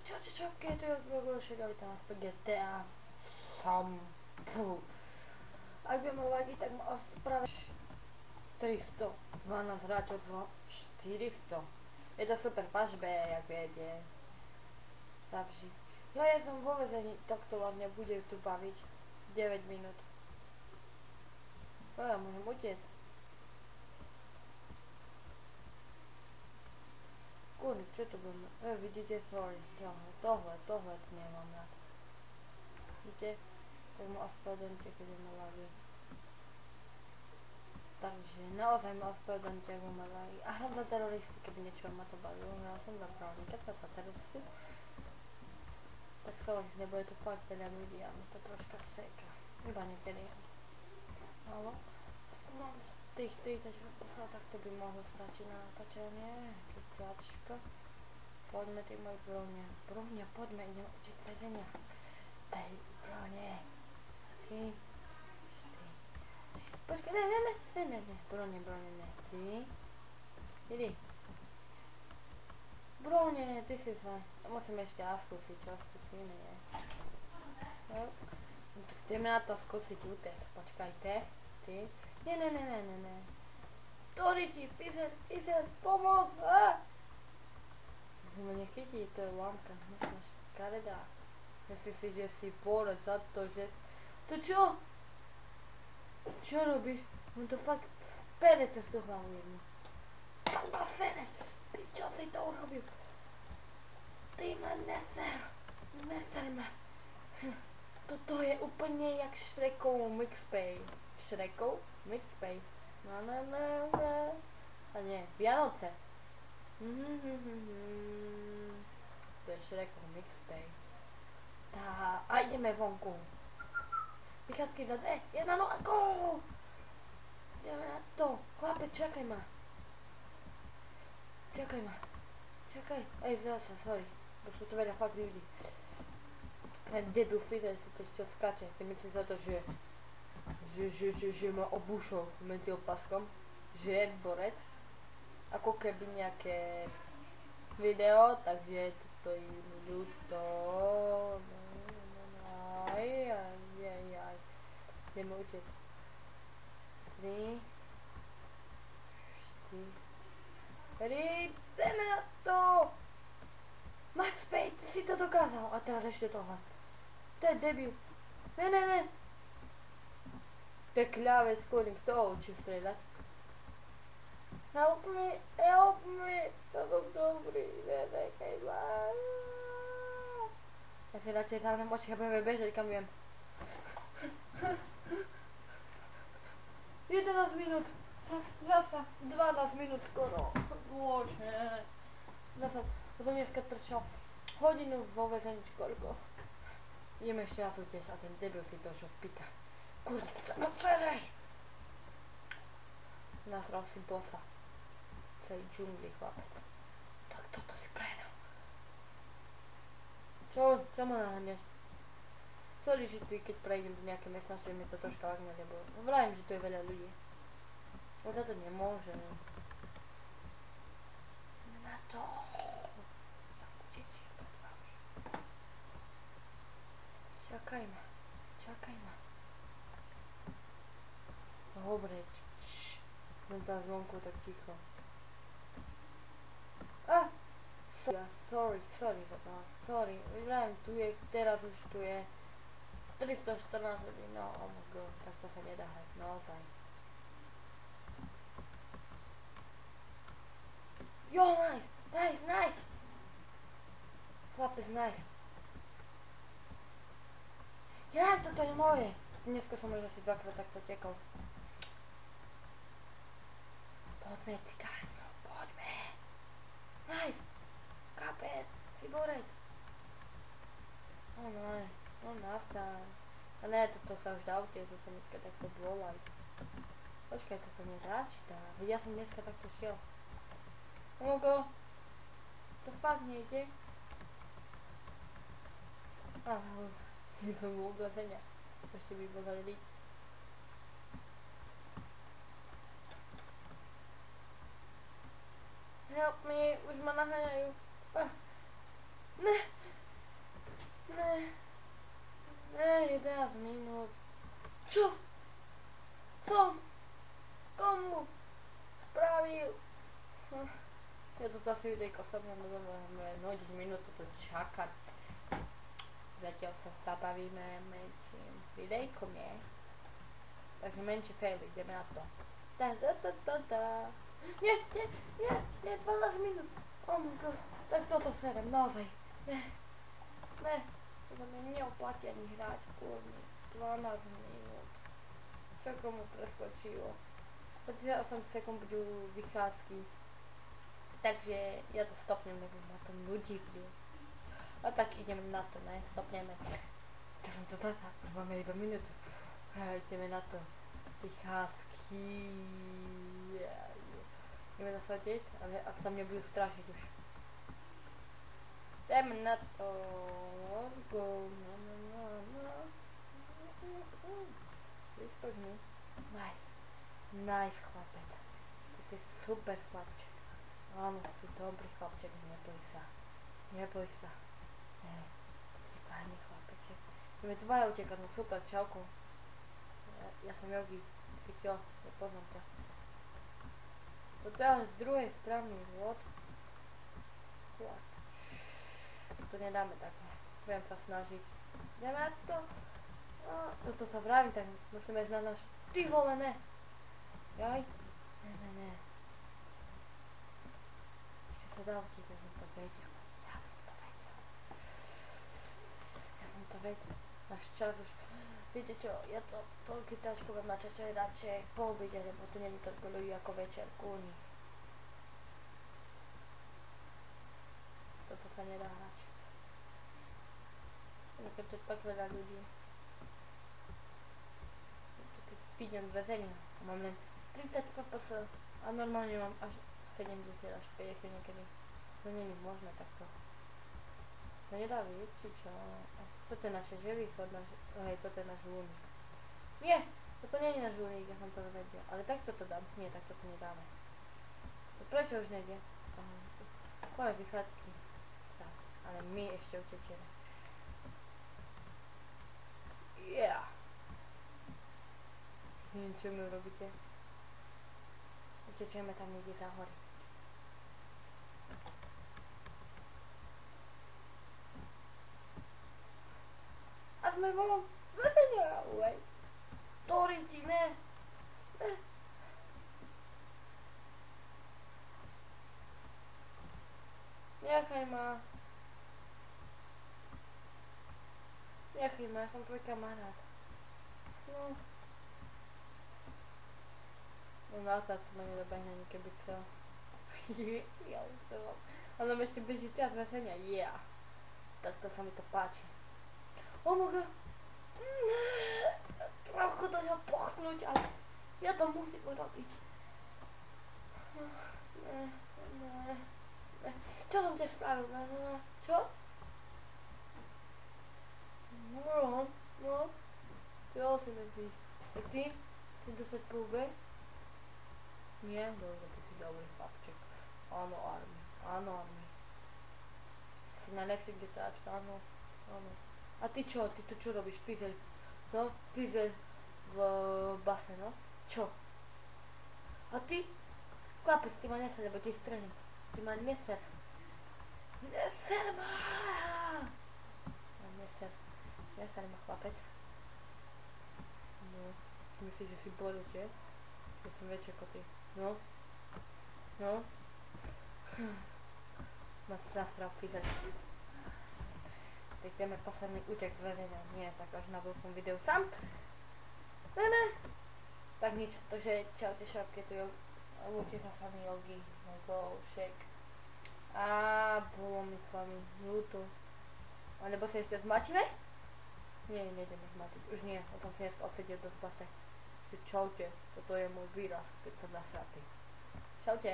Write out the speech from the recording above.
Čaute čapky, je tu Jogošek a vítam vás po GTA Sam. Ak by mal lagi, tak ma spraviť 300, 12 hráčov zo 400. Je to super pažbe, jak viete. Zavši. Ja som vo väzení, tak to vás nebude tu baviť 9 minút. Ja môžem utiec. Kurde, čo to budeme? Vidíte, sorry. Tohle to nemám rád. Vidíte? Tak ma ospravedlňte, keď ma lagi. Takže naozaj ma ospravedlňte, ak ma lagi. A hram za teroristu, keby niečo ma to bavilo. Ja som za právnika, tak za teroristu. Tak sorry, lebo je to fakt veľa ľudí a mi to troška seka. Iba niekedy. Ale aspoň mám tých 30 poslal, tak to by mohlo stačiť na natáčanie. Kľačka. Poďme tí moji Broňa, poďme, ideme učiť z väzenia. Tej Broňe. 3, 4. Počkaj, ne. Broňe, ne. 3. Idi. Broňe, ty si sa. Musím ešte skúsiť, čo skúsime, nie? No, tak ideme na to skúsiť útes. Počkajte. Ty. Ne. Ktorý ti, Fizer, pomoc! Ma nechytí, to je lamka, myslíš, kareda. Myslíš si, že si porod za to, že... To čo? Čo robíš? On to fakt perec cez tú hlavu jednu. To ma Ferec! Ty čo si to urobil? Ty ma neser ma. Toto je úplne jak Shrekov Mixpay. Shrekov Mixpay. No. A nie, Vianoce. To je Shrekov Mixpay. A ideme vonku. Vychádzky za 2, 1, 0, go! Ideme na to. Chlape, čakaj ma. Čakaj. Zasa, sorry. Bo sú to veľa fakt ľudí. Ten debil Fizer si to ešte skáče. Si myslím za to, že ma obušol medzi opaskom. Že je borec. Ako keby nejaké video, takže toto je ľudto. Aj. Ideme utiec. 3, 4. Ideme na to! Max Payne, ty si to dokázal. A teraz ešte tohle. To je debil. Ne. To je kľavec, kurník, to ho učil strieľať. Help me. Ja som dobrý. Nenechaj ma. Ja si radšej zavnem oči a budeme bežať, kam viem. 11 minút. Zasa 12 minút skoro. Bože. Zasa som dneska trčal hodinu vo väzení, koľko. Ideme ešte raz utiesť a ten debil si to už odpíka. Kurde, keď sa ma sereš! Nasral si bossa. Celý džungli, chlapec. Tak toto si prehnal. Čo ma naháňaš? Sorry, že ty, keď prejdem do nejaké miestnosti, mi to troška vážne, lebo vrajím, že tu je veľa ľudí. Ale za to nemôžem. Na to. Tak budete pred vami. Čakaj ma. Dobre, som tam zvonku tak ticho. Sorry za to. Sorry, vrajím, tu je, teraz už tu je 314 ľudí, no oh my god, tak to sa nedá hrať, naozaj. Jo, nice! Chlapec, nice. Ja, toto je moje. Dneska som už asi 2-krát takto tekol. Poďme, cigáňo, poďme. Nice, kapec, si borec. No nastaň. A ne, toto sa už dá utiecť, to sa dneska takto volaj. Počkaj, to sa nedá, či dá? Ja som dneska takto šiel. Ogo, to fakt nejde. Som bol do väzenia. Ešte by pozadili. Help me, už ma naháňajú. Ne, ďalšie videjko so mnou, budeme hodíť minútu to čakať. Zatiaľ sa zabavíme menším videjkom, nie? Takže menší fail, ideme na to. Nie, 12 minút. Oh my god, tak toto serem, naozaj. Ne, to mi neoplatený hráč, kurný. 12 minút. Čo komu preskočilo? 8 sekúnd budú vychádzky. Takže ja to stopnem, lebo ma to nudí. A tak ideme na to, ne? Stopneme. To som to zasa, už máme iba minútu. Ideme na to. Vychádzky. Ideme zase letieť, ale ak tam nebudú strašiť už. Ideme na to. Go. Vyskoč mi. Nice chlapec. Ty si super chlapček. Áno, si dobrý chlapček, neboj sa. Si fajný chlapeček. Ideme dvaja utekať, no super, čauko. Ja som Jogi, si čo, ja poznám ťa. Toto je z druhej strany, what? To nedáme takhle, budem sa snažiť. Ideme na to. Toto sa vravím, tak musíme ísť na náš... Ty vole, ne! Jaj? Ne. Ešte sa dá utíť, ja som to vedel. Máš čas už. Viete čo, ja to toľky ťažko budem načať radšej po obede, lebo tu není toľko ľudí ako večer, kúni. Toto sa nedá hrať. Keď to tak veľa ľudí. Keď vidím z väzenia a mám len 30 fps a normálne mám až 70 až 50 niekedy. To není možné takto. To nedá výsť, či čo? Toto je naše východ, hej, toto je náš únik. Nie, toto nie je náš únik, ja som to vedel. Ale takto to dám, nie, takto to nedáme. To prečo už nejde? Kole vychádzky. Tak, ale my ešte utečieme. Yeah. Čo mi urobíte? Utečieme tam niekde za hory. A sme volom zväzenia, uaj. Toriti, ne. Nechaj ma, ja som tvoj kamarát. No nazad to ma nedobehne ani keby chcel. Ja už to mám. Ale tam ešte beží čas zväzenia, yeah. Tak to sa mi to páči. Oh my god. Trochu do ňa pochnúť, ale ja to musím urobiť. Ne. Čo som te spravil? Čo? No. Jo si myslíš. A ty? Ty dostať po B? Nie? Dobre, ty si dobrý chlapček. Áno, Army. Si najlepší GTAčka, áno. A ty čo? Ty tu čo robíš? Fizel. No? Fizel v base, no? Čo? A ty? Chlapec, ty ma neser, lebo ti strelím. Ty ma neser. Neser ma! Neser ma, chlapec. No. Ty myslíš, že si borec, že? Ja som väčší ako ty. No? Ma nasral Fizel. Tak ideme posledný útek z väzenia. Nie, tak až na budúcom videu sám. Ne. Tak nič, takže čaute šapky, tu lúči sa s vami Jogi, go, shake. A bolo mi s vami ľúto. Alebo sa ešte zmatíme? Nie, nejdeme zmatiť, už nie, ja som si dneska odsedel do spase. Čaute, toto je môj výraz, keď som nasratý. Čaute.